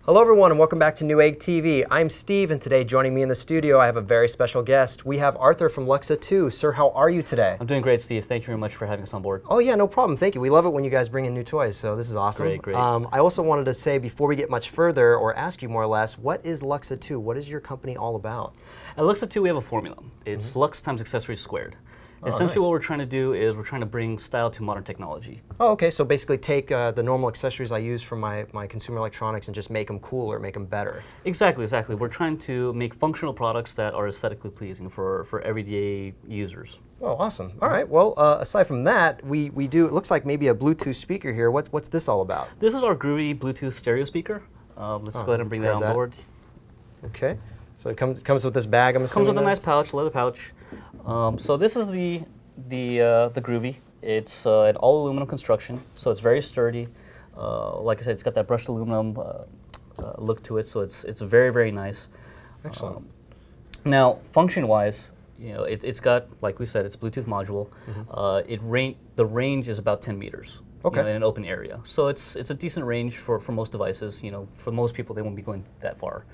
Hello everyone and welcome back to Newegg TV. I'm Steve and today joining me in the studio I have a very special guest. We have Arthur from LUXA2. Sir, how are you today? I'm doing great, Steve. Thank you very much for having us on board. Oh yeah, no problem. Thank you. We love it when you guys bring in new toys, so this is awesome. Great, great. I also wanted to say before we get much further or ask you more or less, what is LUXA2? What is your company all about? At LUXA2 we have a formula. It's Lux times accessories squared. Essentially what we're trying to do is we're trying to bring style to modern technology. Oh, okay. So basically take the normal accessories I use from my consumer electronics and just make them cooler, make them better. Exactly, exactly. We're trying to make functional products that are aesthetically pleasing for everyday users. Oh, awesome. All right. Well, aside from that, we do, it looks like maybe a Bluetooth speaker here. What's this all about? This is our Groovy Bluetooth stereo speaker. Let's go ahead and bring that on board. Okay. So it comes with this bag, I'm assuming? Comes with a nice pouch, leather pouch. So this is the Groovy. It's an all aluminum construction, so it's very sturdy. Like I said, it's got that brushed aluminum look to it, so it's very, very nice. Excellent. Now, function-wise, you know, it's got, like we said, it's a Bluetooth module. The range is about 10 meters. Okay. You know, in an open area, so it's a decent range for most devices. You know, for most people, they won't be going that far.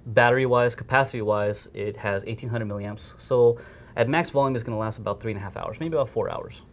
Battery-wise, capacity-wise, it has 1,800 milliamps. So at max volume, it's going to last about 3.5 hours, maybe about 4 hours.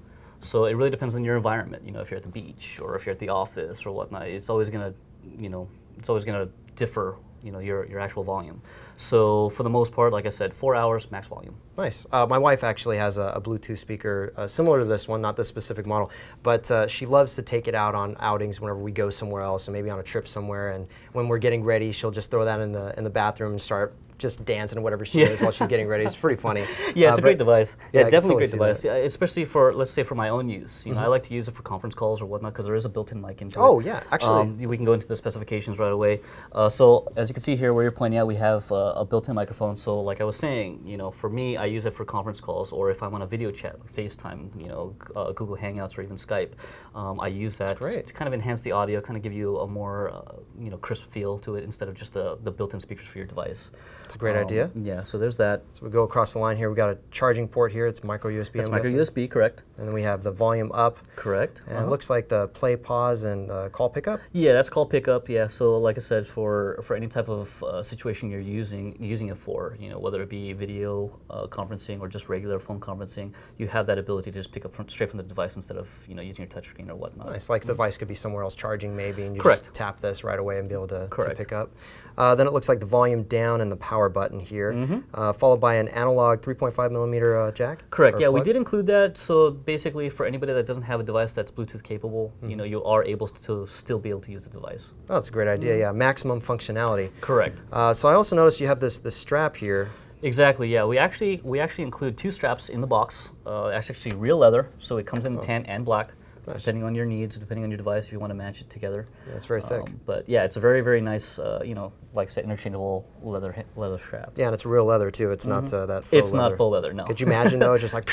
So it really depends on your environment. You know, if you're at the beach or if you're at the office or whatnot, it's always going to, you know, it's always going to differ. You know, your actual volume. So for the most part, like I said, 4 hours max volume. Nice. My wife actually has a Bluetooth speaker similar to this one, not this specific model, but she loves to take it out on outings whenever we go somewhere else, and maybe on a trip somewhere. And when we're getting ready, she'll just throw that in the bathroom and start just dancing or whatever she does while she's getting ready. It's pretty funny. Yeah, it's a great device. Yeah, definitely a great device. Yeah, especially for, let's say, for my own use. You know, I like to use it for conference calls or whatnot because there is a built-in mic into it. Oh yeah, actually. We can go into the specifications right away. So as you can see here, where you're pointing out, we have a built-in microphone. So like I was saying, you know, for me, I use it for conference calls, or if I'm on a video chat, FaceTime, you know, Google Hangouts, or even Skype. I use that to kind of enhance the audio, kind of give you a more, you know, crisp feel to it instead of just the built-in speakers for your device. It's a great idea. Yeah, so there's that. So we go across the line here. We got a charging port here. It's micro USB. That's micro USB, correct. And then we have the volume up. Correct. And it looks like the play, pause, and call pickup. Yeah, that's call pickup. Yeah, so like I said, for any type of situation you're using it for, you know, whether it be video conferencing or just regular phone conferencing, you have that ability to just pick up straight from the device instead of, you know, using your touchscreen or whatnot. Nice. Like the device could be somewhere else charging maybe, and you just tap this right away and be able to pick up. Then it looks like the volume down and the power button here, followed by an analog 3.5 millimeter jack. Correct. Yeah, we did include that. So basically, for anybody that doesn't have a device that's Bluetooth capable, you know, you are able to still be able to use the device. Oh, that's a great idea. Yeah, maximum functionality. Correct. So I also noticed you have this strap here. Exactly. Yeah, we actually include 2 straps in the box. That's actually real leather, so it comes in tan and black. Nice. Depending on your needs, depending on your device, if you want to match it together. Yeah, it's very thick. But yeah, it's a very, very nice, you know, like I said, interchangeable leather strap. Yeah, and it's real leather too. It's not that faux leather. It's not faux leather, no. Could you imagine though? It's just like,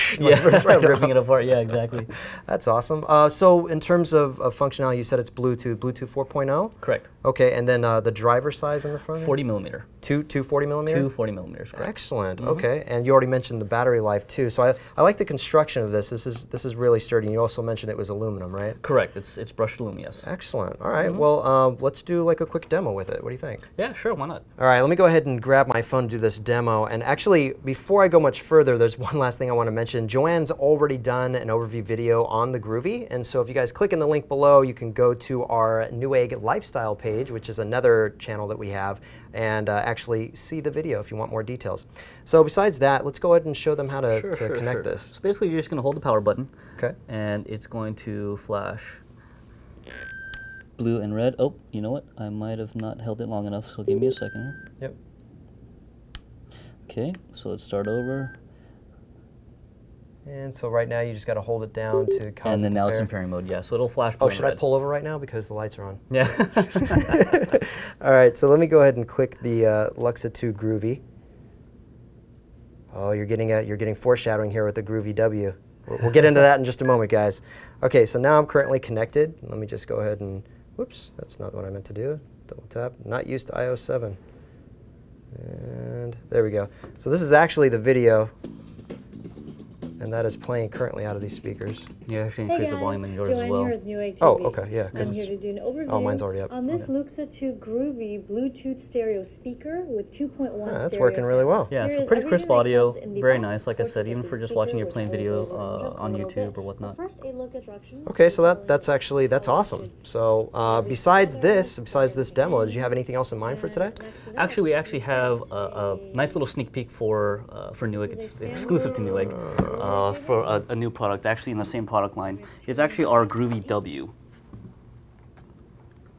right ripping it apart. Yeah, exactly. That's awesome. So in terms of functionality, you said it's Bluetooth 4.0? Correct. Okay, and then the driver size in the front? 40 millimeter. Two 40 millimeter? 2 40 millimeters, correct. Excellent. Okay, and you already mentioned the battery life too. So I like the construction of this. This is really sturdy. You also mentioned it was aluminum, right? Correct. It's brushed aluminum, yes. Excellent. All right. Well, let's do like a quick demo with it. What do you think? Yeah, sure. Why not? All right. Let me go ahead and grab my phone to do this demo. And actually, before I go much further, there's one last thing I want to mention. Joanne's already done an overview video on the Groovy, and so if you guys click in the link below, you can go to our Newegg lifestyle page, which is another channel that we have, and actually see the video if you want more details. So besides that, let's go ahead and show them how to connect this. So basically, you're just going to hold the power button, okay, and it's going to flash blue and red. Oh, you know what? I might have not held it long enough, so give me a second here. Yep. Okay, so let's start over. And so right now you just got to hold it down to cause and then now it's in pairing mode, yeah. So it'll flash blue and red. I pull over right now because the lights are on? Yeah. All right, so let me go ahead and click the LUXA2 Groovy. Oh, you're getting foreshadowing here with the Groovy-W. We'll get into that in just a moment, guys. Okay, so now I'm currently connected. Let me just go ahead and, whoops, that's not what I meant to do. Double tap, not used to iOS 7. And there we go. So this is actually the video And that is playing currently out of these speakers. You actually increase the volume in yours Joanne as well. here with Newegg TV. Oh, okay, yeah. I'm here to do an overview oh, mine's already up. on this LUXA2 Groovy Bluetooth stereo speaker with 2.1 Yeah, that's stereo working really well. Yeah, so pretty crisp audio, very nice, like I said, even for just watching your playing video on YouTube or whatnot. Okay, so that's awesome. So besides this demo, did you have anything else in mind for today? Actually, we actually have a nice little sneak peek for Newegg. It's exclusive to Newegg for a new product, actually in the same product line. It's actually our Groovy-W.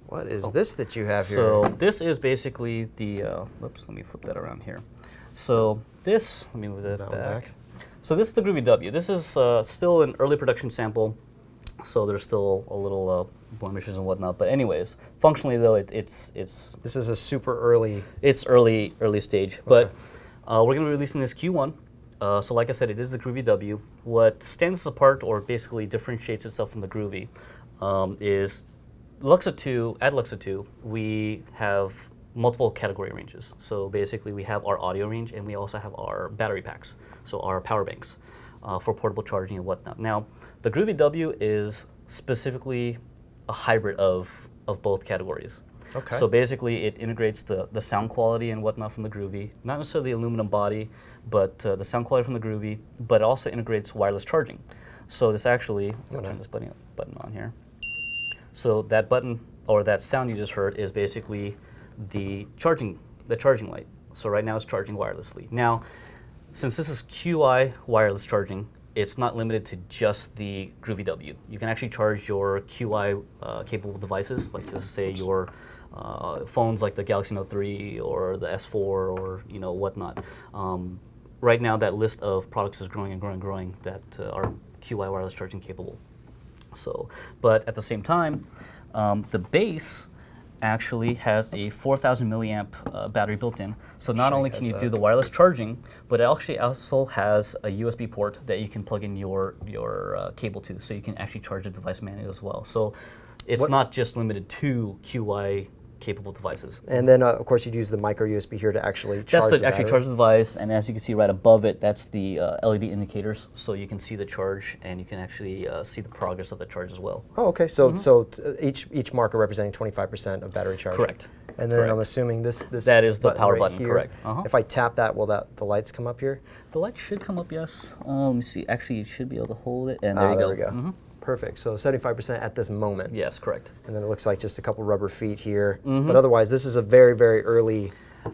What is this that you have here? So this is basically the, let me flip that around here. So this, let me move this back. So this is the Groovy-W. This is still an early production sample, so there's still a little blemishes and whatnot. But anyways, functionally though, it's this is a super early. It's early stage, okay. But we're going to be releasing this Q1. So like I said, it is the Groovy-W. What stands us apart, or basically differentiates itself from the Groovy, is LUXA2. At LUXA2, we have multiple category ranges. So basically, we have our audio range, and we also have our battery packs, so our power banks for portable charging and whatnot. Now, the Groovy-W is specifically a hybrid of both categories. Okay. So basically, it integrates the sound quality and whatnot from the Groovy, not necessarily the aluminum body, but the sound quality from the Groovy, but it also integrates wireless charging. So this actually, I'll turn this button on here. So that button, or that sound you just heard, is basically the charging light. So right now it's charging wirelessly. Now, since this is QI wireless charging, it's not limited to just the Groovy-W. You can actually charge your QI capable devices, like let's say your phones like the Galaxy Note 3 or the S4 or whatnot. Right now that list of products is growing and growing and growing that are QI wireless charging capable. So, but at the same time, the base actually has a 4,000 milliamp battery built in. So not only can you do the wireless charging, but it actually also has a USB port that you can plug in your cable to, so you can actually charge the device manually as well. So it's not just limited to QI capable devices. And then, of course, you'd use the micro USB here to actually charge the actually charge the device, and as you can see right above it, that's the LED indicators, so you can see the charge, and you can actually see the progress of the charge as well. Oh, okay. So so each marker representing 25% of battery charge. Correct. And then I'm assuming this that is the power button, here. correct. If I tap that, will the lights come up here? The lights should come up, yes. Let me see. Actually, you should be able to hold it, and there you go. There we go. Perfect. So 75% at this moment. Yes, correct. And then it looks like just a couple rubber feet here. But otherwise, this is a very, very early.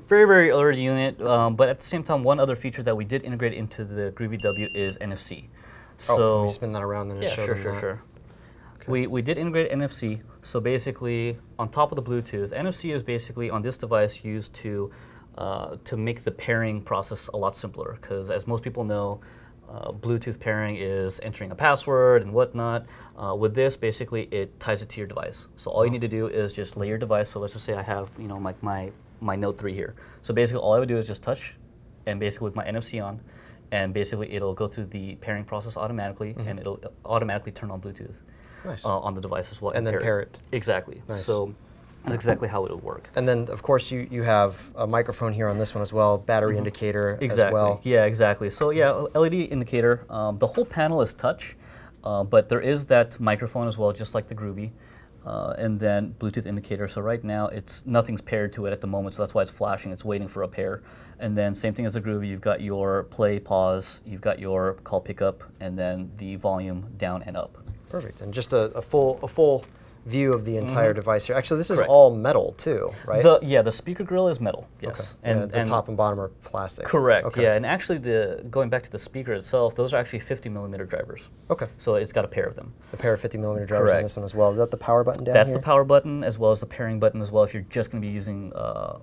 Very, very early unit. But at the same time, one other feature that we did integrate into the Groovy-W is NFC. So let me spin that around and show them that. Sure. Okay. We did integrate NFC. So basically, on top of the Bluetooth, NFC is basically on this device used to make the pairing process a lot simpler. Because as most people know, Bluetooth pairing is entering a password and whatnot. With this, basically, it ties it to your device. So all you need to do is just lay your device. So let's just say I have, my Note 3 here. So basically, all I would do is just touch, and basically with my NFC on, and basically it'll go through the pairing process automatically, and it'll automatically turn on Bluetooth on the device as well. And then pair it. Exactly. Nice. So that's exactly how it would work. And then, of course, you have a microphone here on this one as well, battery indicator as well. Yeah, exactly. So yeah, LED indicator. The whole panel is touch, but there is that microphone as well, just like the Groovy. And then Bluetooth indicator. So right now, nothing's paired to it at the moment, so that's why it's flashing. It's waiting for a pair. And then same thing as the Groovy, you've got your play, pause, you've got your call pickup, and then the volume down and up. Perfect. And just a full view of the entire device here. Actually, this is all metal too, right? The speaker grill is metal, yes. Okay. And the top and bottom are plastic. Correct, okay. Yeah. And actually, going back to the speaker itself, those are actually 50mm drivers. Okay. So it's got a pair of them. A pair of 50mm drivers on this one as well. Is that the power button down That's here? the power button, as well as the pairing button as well. If you're just going to be using,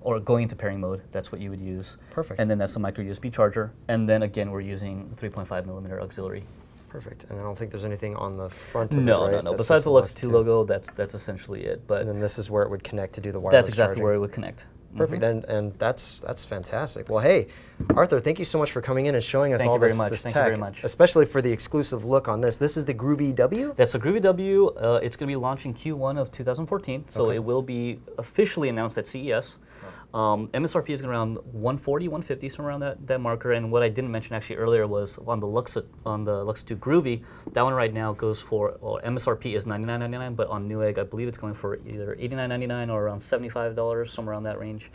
or going into pairing mode, that's what you would use. Perfect. And then that's the micro USB charger. And then again, we're using 3.5mm auxiliary. Perfect. And I don't think there's anything on the front of it, right? No. Besides the LUXA2 logo, that's essentially it. But and then this is where it would connect to do the wireless That's exactly charging. where it would connect. Perfect. And that's fantastic. Well, hey, Arthur, thank you so much for coming in and showing us all this tech. Thank you very much. Especially for the exclusive look on this. This is the Groovy-W? That's the Groovy-W. It's going to be launching Q1 of 2014, so it will be officially announced at CES. MSRP is around 140, 150, somewhere around that marker. And what I didn't mention actually earlier was on the LUXA2 Groovy, that one right now goes for, MSRP is $99.99, but on Newegg, I believe it's going for either $89.99 or around $75, somewhere around that range.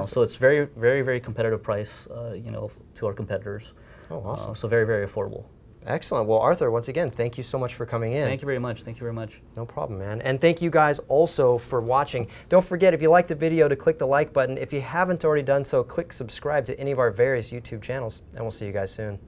So it's very, very, very competitive price, you know, to our competitors. Oh, awesome. So very, very affordable. Excellent. Well, Arthur, once again, thank you so much for coming in. Thank you very much. Thank you very much. No problem, man. And thank you guys also for watching. Don't forget, if you liked the video, to click the like button. If you haven't already done so, click subscribe to any of our various YouTube channels, and we'll see you guys soon.